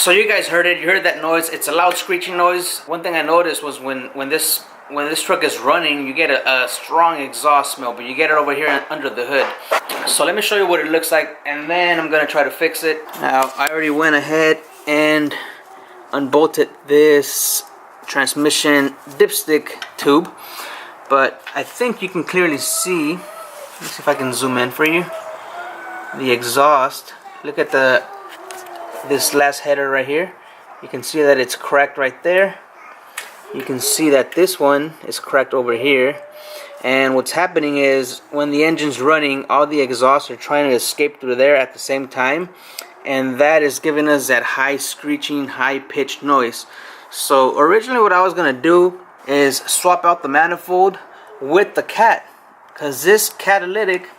So you guys heard it. You heard that noise. It's a loud screeching noise. One thing I noticed was when this truck is running, you get a strong exhaust smell, but you get it over here under the hood. So let me show you what it looks like, and then I'm gonna try to fix it. Now I already went ahead and unbolted this transmission dipstick tube, but I think you can clearly see. Let's see if I can zoom in for you. The exhaust. Look at this last header right here. You can see that it's cracked right there. You can see that this one is cracked over here. And what's happening is when the engine's running, all the exhausts are trying to escape through there at the same time, and that is giving us that high screeching, high pitched noise. So originally what I was gonna do is swap out the manifold with the cat, because this catalytic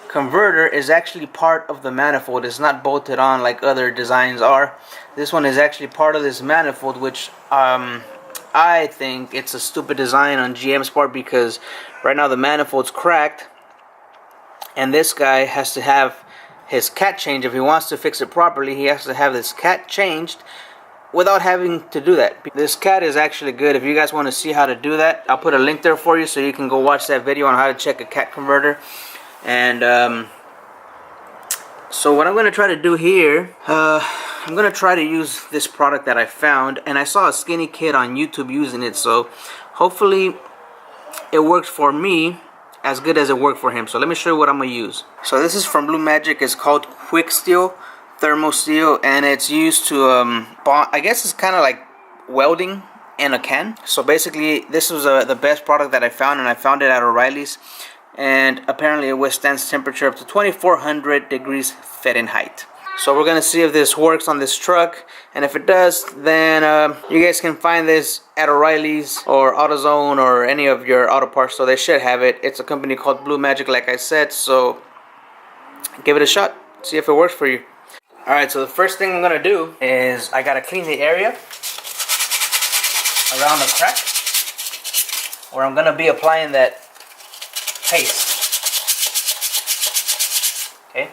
converter is actually part of the manifold. It's not bolted on like other designs are. This one is actually part of this manifold, which I think it's a stupid design on GM's part, because right now the manifold's cracked and this guy has to have his cat changed. If he wants to fix it properly, he has to have this cat changed without having to do that. This cat is actually good. If you guys want to see how to do that, I'll put a link there for you so you can go watch that video on how to check a cat converter. And so what I'm going to try to do here, I'm going to try to use this product that I found, and I saw a skinny kid on YouTube using it, so hopefully it works for me as good as it worked for him. So let me show you what I'm going to use. So this is from Blue Magic. It's called Quick Steel Thermo Steel, and it's used to bond. I guess it's kind of like welding in a can. So basically this was the best product that I found, and I found it at O'Reilly's, and apparently it withstands temperature up to 2400 degrees Fahrenheit. So we're gonna see if this works on this truck, and if it does, then you guys can find this at O'Reilly's or AutoZone or any of your auto parts, so they should have it. It's a company called Blue Magic, like I said, so give it a shot, see if it works for you. Alright, so the first thing I'm gonna do is I gotta clean the area around the crack where I'm gonna be applying that paste. Okay,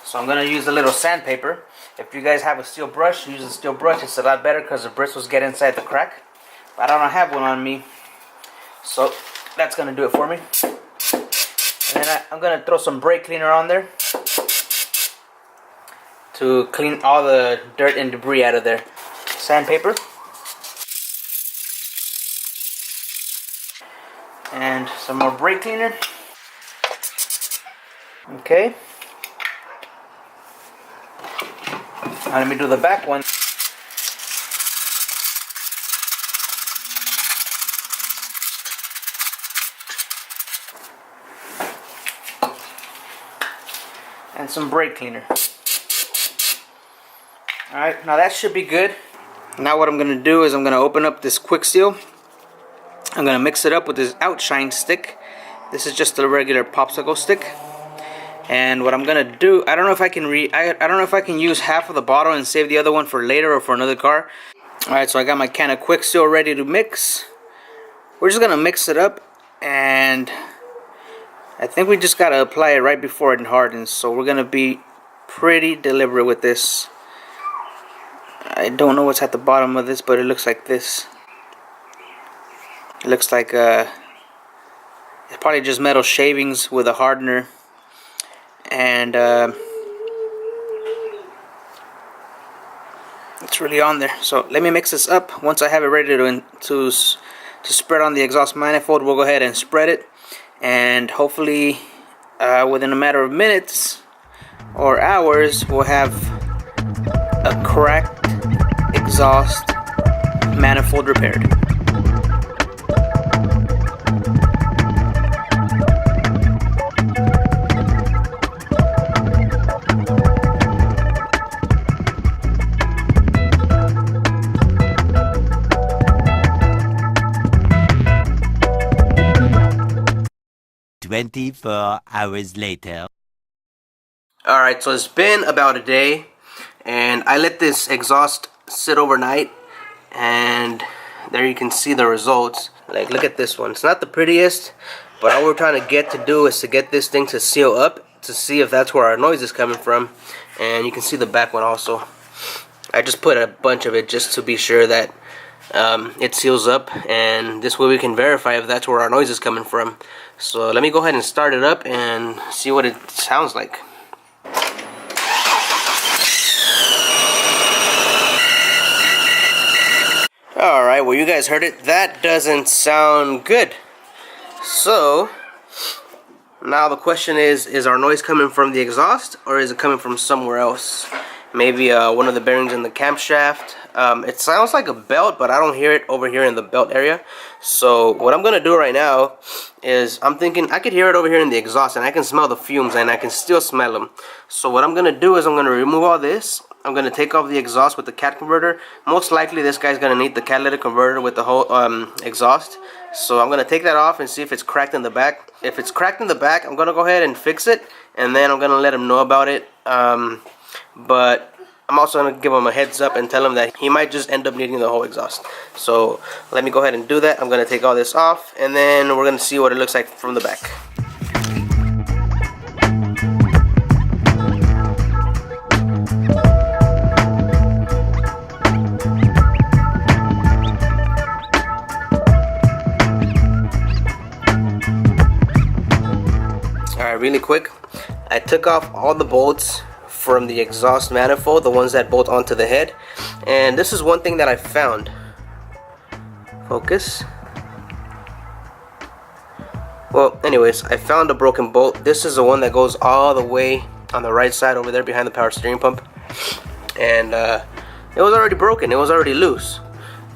so I'm gonna use a little sandpaper. If you guys have a steel brush, use a steel brush. It's a lot better because the bristles get inside the crack. But I don't have one on me, so that's gonna do it for me. And then I'm gonna throw some brake cleaner on there to clean all the dirt and debris out of there. Sandpaper. And some more brake cleaner. Okay. Now let me do the back one. And some brake cleaner. Alright, now that should be good. Now what I'm going to do is I'm going to open up this Quick Steel. I'm going to mix it up with this Outshine stick. This is just a regular popsicle stick. And what I'm going to do, I don't know if I can I don't know if I can use half of the bottle and save the other one for later or for another car. Alright, so I got my can of Quick Steel ready to mix. We're just going to mix it up, and I think we just got to apply it right before it hardens. So we're going to be pretty deliberate with this. I don't know what's at the bottom of this, but it looks like this. It looks like it's probably just metal shavings with a hardener, and it's really on there. So let me mix this up. Once I have it ready to spread on the exhaust manifold, we'll go ahead and spread it, and hopefully within a matter of minutes or hours we'll have a cracked exhaust manifold repaired. Hours later. Alright, so it's been about a day, and I let this exhaust sit overnight, and there you can see the results. Like, look at this one. It's not the prettiest, but all we're trying to get to do is to get this thing to seal up to see if that's where our noise is coming from. And you can see the back one also. I just put a bunch of it just to be sure that it seals up, and this way we can verify if that's where our noise is coming from. So let me go ahead and start it up and see what it sounds like. Alright, well, you guys heard it. That doesn't sound good. So now the question is our noise coming from the exhaust, or is it coming from somewhere else? Maybe one of the bearings in the camshaft. It sounds like a belt, but I don't hear it over here in the belt area. So what I'm gonna do right now is, I'm thinking I could hear it over here in the exhaust, and I can smell the fumes, and I can still smell them. So what I'm gonna do is I'm gonna remove all this. I'm gonna take off the exhaust with the cat converter. Most likely this guy's gonna need the catalytic converter with the whole exhaust. So I'm gonna take that off and see if it's cracked in the back. If it's cracked in the back, I'm gonna go ahead and fix it, and then I'm gonna let him know about it. But I'm also gonna give him a heads up and tell him that he might just end up needing the whole exhaust. So let me go ahead and do that. I'm gonna take all this off, and then we're gonna see what it looks like from the back. Alright, really quick, I took off all the bolts from the exhaust manifold, the ones that bolt onto the head, and this is one thing that I found. Focus. Well, anyways, I found a broken bolt. This is the one that goes all the way on the right side over there behind the power steering pump, and it was already broken, it was already loose,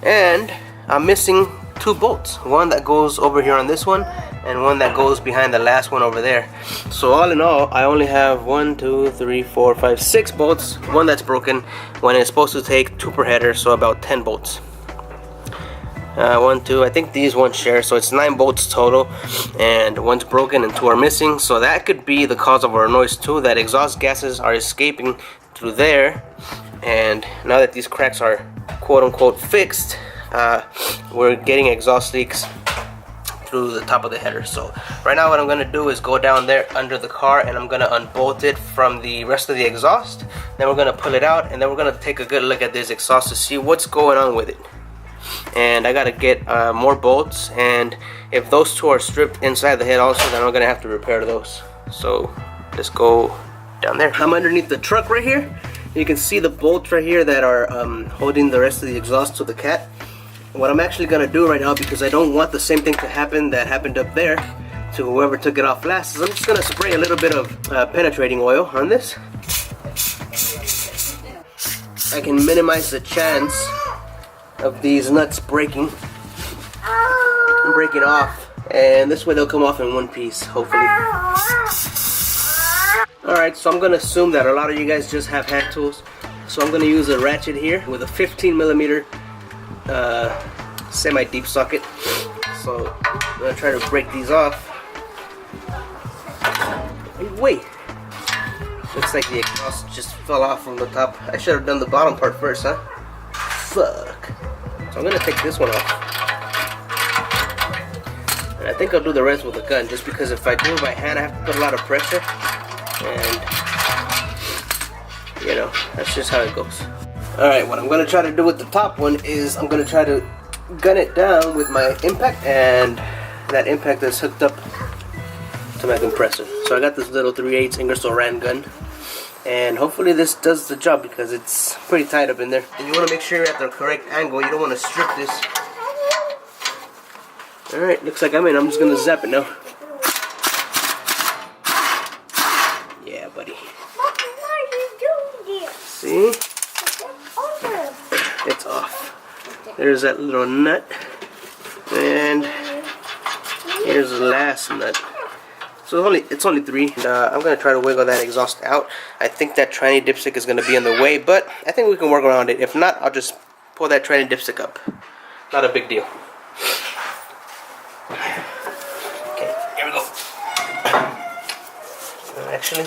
and I'm missing two bolts, one that goes over here on this one and one that goes behind the last one over there. So all in all, I only have 1, 2, 3, 4, 5, 6 bolts, one that's broken, when it's supposed to take 2 per header, so about 10 bolts. 1, 2, I think these ones share, so it's 9 bolts total, and one's broken and 2 are missing. So that could be the cause of our noise too, that exhaust gases are escaping through there. And now that these cracks are quote-unquote fixed, we're getting exhaust leaks through the top of the header. So right now what I'm gonna do is go down there under the car, and I'm gonna unbolt it from the rest of the exhaust. Then we're gonna pull it out, and then we're gonna take a good look at this exhaust to see what's going on with it. And I gotta get more bolts, and if those 2 are stripped inside the head also, then I'm gonna have to repair those. So let's go down there. I'm underneath the truck right here. You can see the bolts right here that are holding the rest of the exhaust to the cat. What I'm actually gonna do right now, because I don't want the same thing to happen that happened up there to whoever took it off last, is I'm just gonna spray a little bit of penetrating oil on this. I can minimize the chance of these nuts breaking off, and this way they'll come off in one piece, hopefully. Alright, so I'm gonna assume that a lot of you guys just have hand tools, so I'm gonna use a ratchet here with a 15mm semi-deep socket. So I'm gonna try to break these off. Wait, looks like the exhaust just fell off from the top. I should have done the bottom part first, huh? Fuck. So I'm gonna take this one off, and I think I'll do the rest with a gun, just because if I do it by hand I have to put a lot of pressure, and you know, that's just how it goes. Alright, what I'm gonna try to do with the top one is I'm gonna try to gun it down with my impact, and that impact is hooked up to my compressor. So I got this little 3/8 Ingersoll Rand gun, and hopefully this does the job, because it's pretty tight up in there. And you want to make sure you're at the correct angle. You don't want to strip this. Alright, looks like I'm in. I'm just gonna zap it now. Yeah, buddy. Why are you doing this? See? Over. It's off. There's that little nut, and here's the last nut. So it's only 3. And, I'm gonna try to wiggle that exhaust out. I think that tranny dipstick is gonna be in the way, but I think we can work around it. If not, I'll just pull that tranny dipstick up. Not a big deal. Okay, here we go. Actually,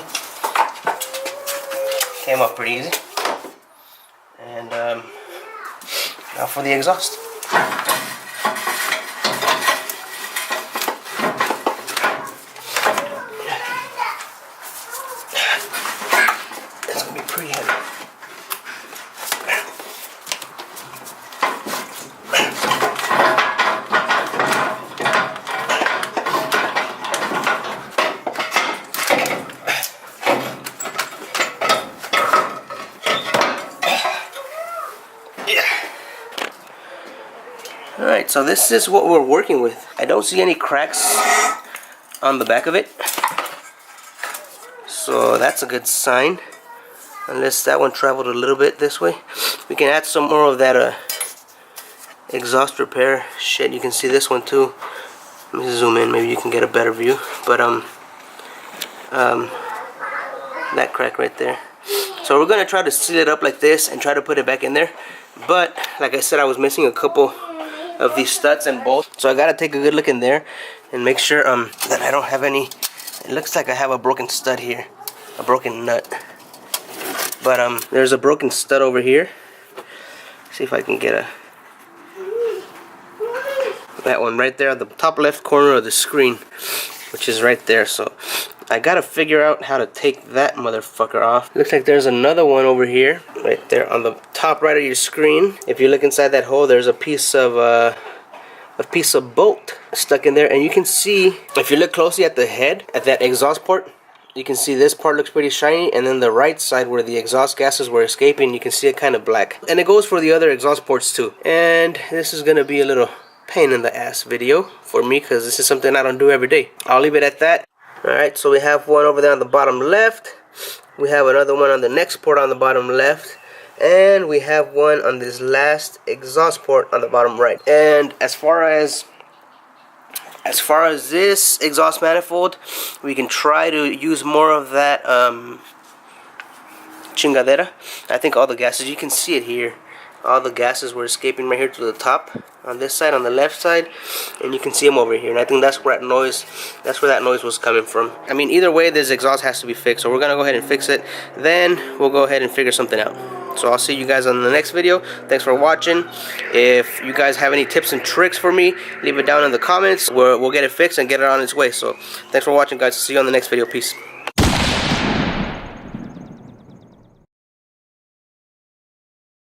came up pretty easy. And now for the exhaust. It's gonna be pretty heavy. So this is what we're working with. I don't see any cracks on the back of it, so that's a good sign. Unless that one traveled a little bit this way. We can add some more of that exhaust repair shit. You can see this one too. Let me zoom in, maybe you can get a better view. But that crack right there. So we're gonna try to seal it up like this and try to put it back in there. But like I said, I was missing a couple of these studs and bolts, so I gotta take a good look in there and make sure that I don't have any. It looks like I have a broken stud here, a broken nut. But there's a broken stud over here. See if I can get that one right there at the top left corner of the screen, which is right there. So I gotta figure out how to take that motherfucker off. Looks like there's another one over here, right there on the top right of your screen. If you look inside that hole, there's a piece of bolt stuck in there, and you can see, if you look closely at the head, at that exhaust port, you can see this part looks pretty shiny, and then the right side where the exhaust gases were escaping, you can see it kind of black. And it goes for the other exhaust ports too. And this is gonna be a little pain in the ass video for me, because this is something I don't do every day. I'll leave it at that. Alright, so we have one over there on the bottom left. We have another one on the next port on the bottom left. And we have one on this last exhaust port on the bottom right. And as far as this exhaust manifold, we can try to use more of that chingadera. I think all the gases, you can see it here, all the gases were escaping right here to the top on this side, on the left side, and you can see them over here. And I think that's where that noise was coming from. I mean, either way, this exhaust has to be fixed, so we're gonna go ahead and fix it. Then we'll go ahead and figure something out. So I'll see you guys on the next video. Thanks for watching. If you guys have any tips and tricks for me, leave it down in the comments. We'll get it fixed and get it on its way. So thanks for watching, guys. See you on the next video. Peace.